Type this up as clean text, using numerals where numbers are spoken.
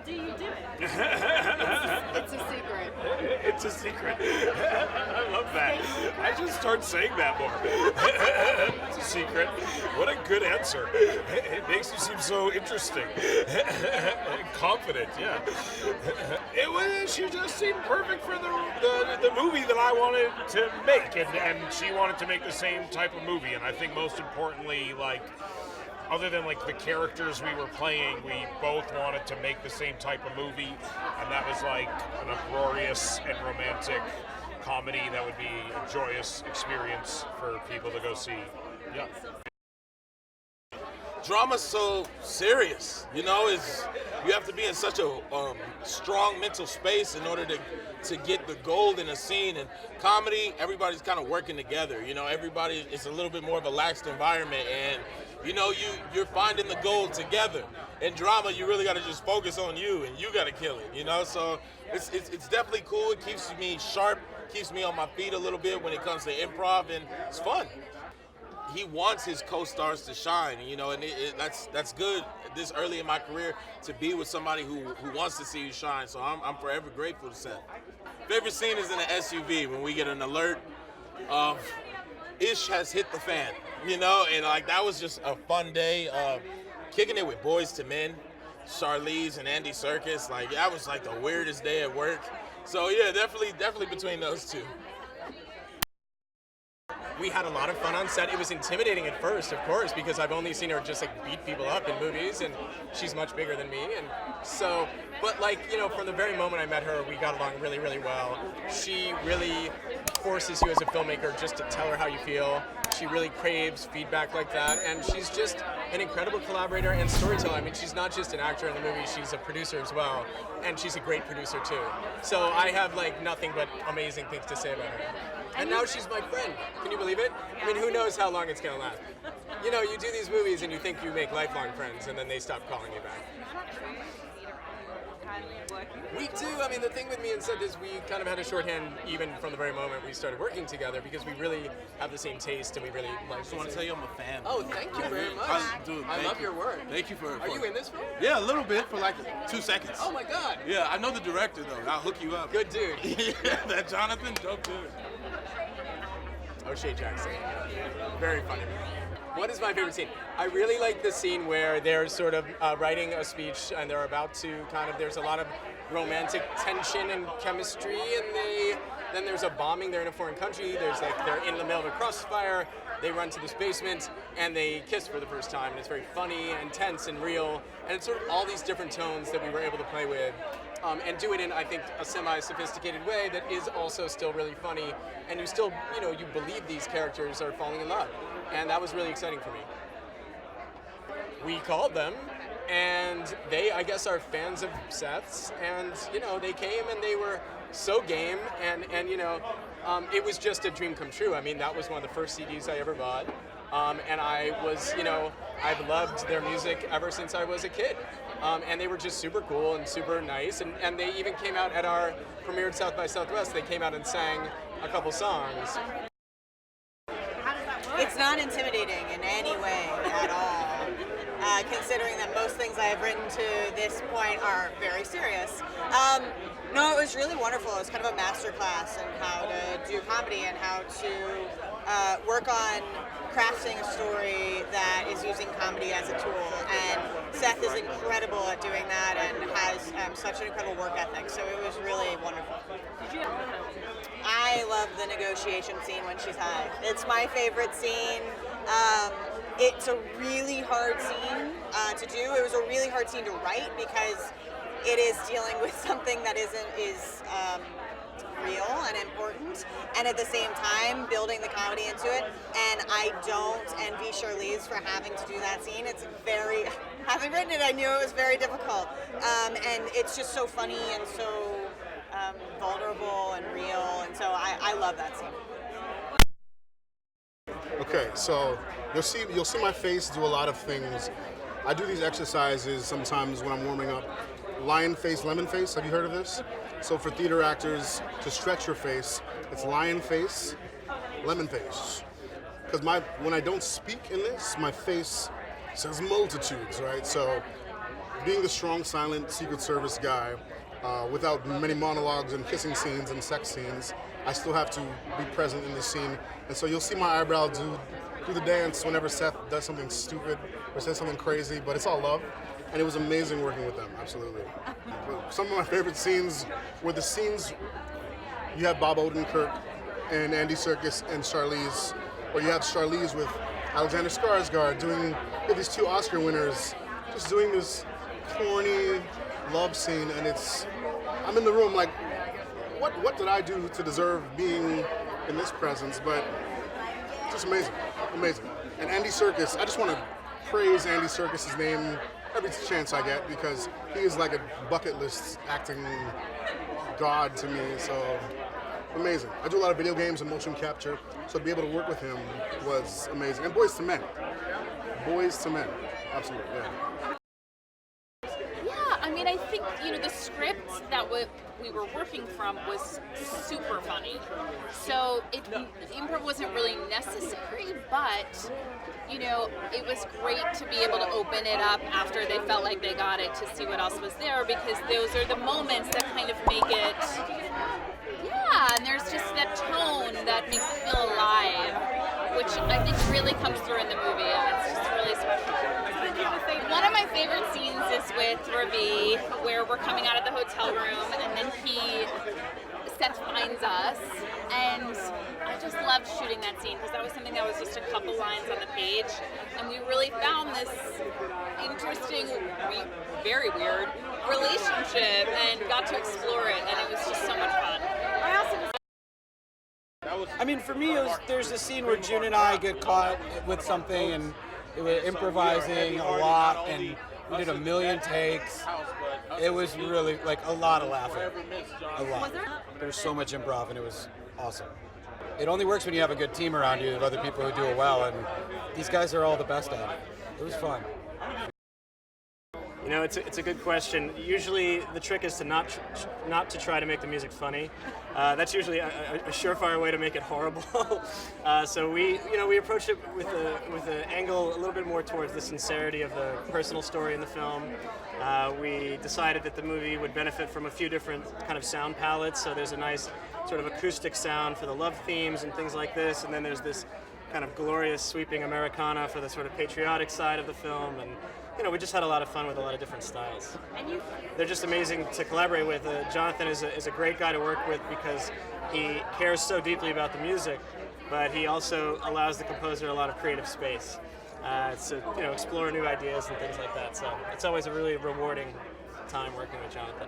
do you do it? It's a secret. It's a secret. I love that. I should start saying that more. It's a secret. What a good answer. It makes you seem so interesting. Confident, yeah. She just seemed perfect for the movie that I wanted to make, and she wanted to make the same type of movie, and I think most importantly, like, other than like the characters we were playing, we both wanted to make the same type of movie, and that was like an uproarious and romantic comedy that would be a joyous experience for people to go see. Yeah. Drama's so serious, you have to be in such a strong mental space in order to get the gold in a scene. And comedy, everybody's kind of working together, everybody, it's a little bit more of a relaxed environment, and you're finding the gold together. In drama, you really got to just focus on you, and you got to kill it, so it's definitely cool. It keeps me sharp, keeps me on my feet a little bit when it comes to improv, and it's fun. He wants his co-stars to shine, and that's good this early in my career to be with somebody who wants to see you shine. So I'm forever grateful to Seth. Favorite scene is in the SUV when we get an alert of Ish has hit the fan, and like that was just a fun day. Kicking it with Boys to Men, Charlize and Andy Serkis, like that was like the weirdest day at work. So yeah, definitely between those two. We had a lot of fun on set. It was intimidating at first, of course, because I've only seen her just like beat people up in movies, and she's much bigger than me. And so, but like, from the very moment I met her, we got along really, really well. She really forces you as a filmmaker just to tell her how you feel. She really craves feedback like that, and she's just an incredible collaborator and storyteller. I mean, she's not just an actor in the movie, she's a producer as well, and she's a great producer too. So I have like nothing but amazing things to say about her. And now she's my friend. Can you believe it? I mean, who knows how long it's gonna last? You do these movies and you think you make lifelong friends, and then they stop calling you back. We do. I mean, the thing with me and Seth is we kind of had a shorthand even from the very moment we started working together, because we really have the same taste and we really like. I just want to tell you I'm a fan. Oh, thank you very much. I love your work. Thank you for. Are you in this film? Yeah, a little bit for like 2 seconds. Oh my God. Yeah, I know the director though. I'll hook you up. Good dude. Yeah, that Jonathan, dope dude. O'Shea Jackson. Very funny. What is my favorite scene? I really like the scene where they're sort of writing a speech and they're about to there's a lot of romantic tension and chemistry, and then there's a bombing. They're in a foreign country. They're in the middle of a crossfire. They run to this basement and they kiss for the first time, and it's very funny and tense and real, and it's sort of all these different tones that we were able to play with. And do it in, I think, a semi-sophisticated way that is also still really funny, and you still, you believe these characters are falling in love, and that was really exciting for me. We called them, and they, I guess, are fans of Seth's, and, they came and they were so game, and it was just a dream come true. I mean, that was one of the first CDs I ever bought, and I was, I've loved their music ever since I was a kid. And they were just super cool and super nice, and they even came out at our premiere at South by Southwest. They came out and sang a couple songs. It's not intimidating in any way at all, considering that most things I have written to this point are very serious. No, it was really wonderful. It was kind of a master class in how to do comedy and how to work on crafting a story that is using comedy as a tool. And Seth is incredible at doing that and has such an incredible work ethic. So it was really wonderful. I love the negotiation scene when she's high. It's my favorite scene. It's a really hard scene to do. It was a really hard scene to write because it is dealing with something that is real and important, and at the same time building the comedy into it. And I don't envy Charlize for having to do that scene. It's very, having written it, I knew it was very difficult, and it's just so funny and so vulnerable and real, and so I love that scene. Okay, so you'll see my face do a lot of things. I do these exercises sometimes when I'm warming up. Lion face, lemon face, have you heard of this? So for theater actors, to stretch your face, it's lion face, lemon face. Because when I don't speak in this, my face says multitudes, right? So being the strong, silent Secret Service guy, without many monologues and kissing scenes and sex scenes, I still have to be present in the scene. And so you'll see my eyebrow do the dance whenever Seth does something stupid or says something crazy, but it's all love. And it was amazing working with them, absolutely. But some of my favorite scenes were the scenes you have Bob Odenkirk and Andy Serkis and Charlize, or you have Charlize with Alexander Skarsgård doing these two Oscar winners, just doing this corny love scene, and I'm in the room like, what did I do to deserve being in this presence? But just amazing, amazing. And Andy Serkis, I just want to praise Andy Serkis' name every chance I get, because he is like a bucket list acting god to me, so amazing. I do a lot of video games and motion capture, so to be able to work with him was amazing. And Boys to Men. Boys to Men, absolutely, yeah. Yeah, I mean, I think, the script that we were working from was super funny. So improv wasn't really necessary, but, it was great to be able to open it up after they felt like they got it to see what else was there, because those are the moments that kind of make it, and there's just that tone that makes it feel alive, which I think really comes through in the movie, and it's just really special. One of my favorite scenes is with Ravi, where we're coming out of the hotel room, and then Seth finds us, and I just loved shooting that scene, because that was something that was just a couple lines on the page, and we really found this interesting, very weird relationship, and got to explore it, and it was just so much fun. I mean, for me, there's a scene where June and I get caught with something, and we were improvising a lot, and we did a million takes. It was really, a lot of laughing. A lot. There was so much improv, and it was awesome. It only works when you have a good team around you of other people who do it well, and these guys are all the best at it. It was fun. It's a good question. Usually the trick is to not to try to make the music funny. That's usually a surefire way to make it horrible. So we approached it with an angle a little bit more towards the sincerity of the personal story in the film. We decided that the movie would benefit from a few different kind of sound palettes. So there's a nice sort of acoustic sound for the love themes and things like this, and then there's this kind of glorious sweeping Americana for the sort of patriotic side of the film, and we just had a lot of fun with a lot of different styles. They're just amazing to collaborate with. Jonathan is a great guy to work with, because he cares so deeply about the music, but he also allows the composer a lot of creative space to explore new ideas and things like that. So it's always a really rewarding time working with Jonathan.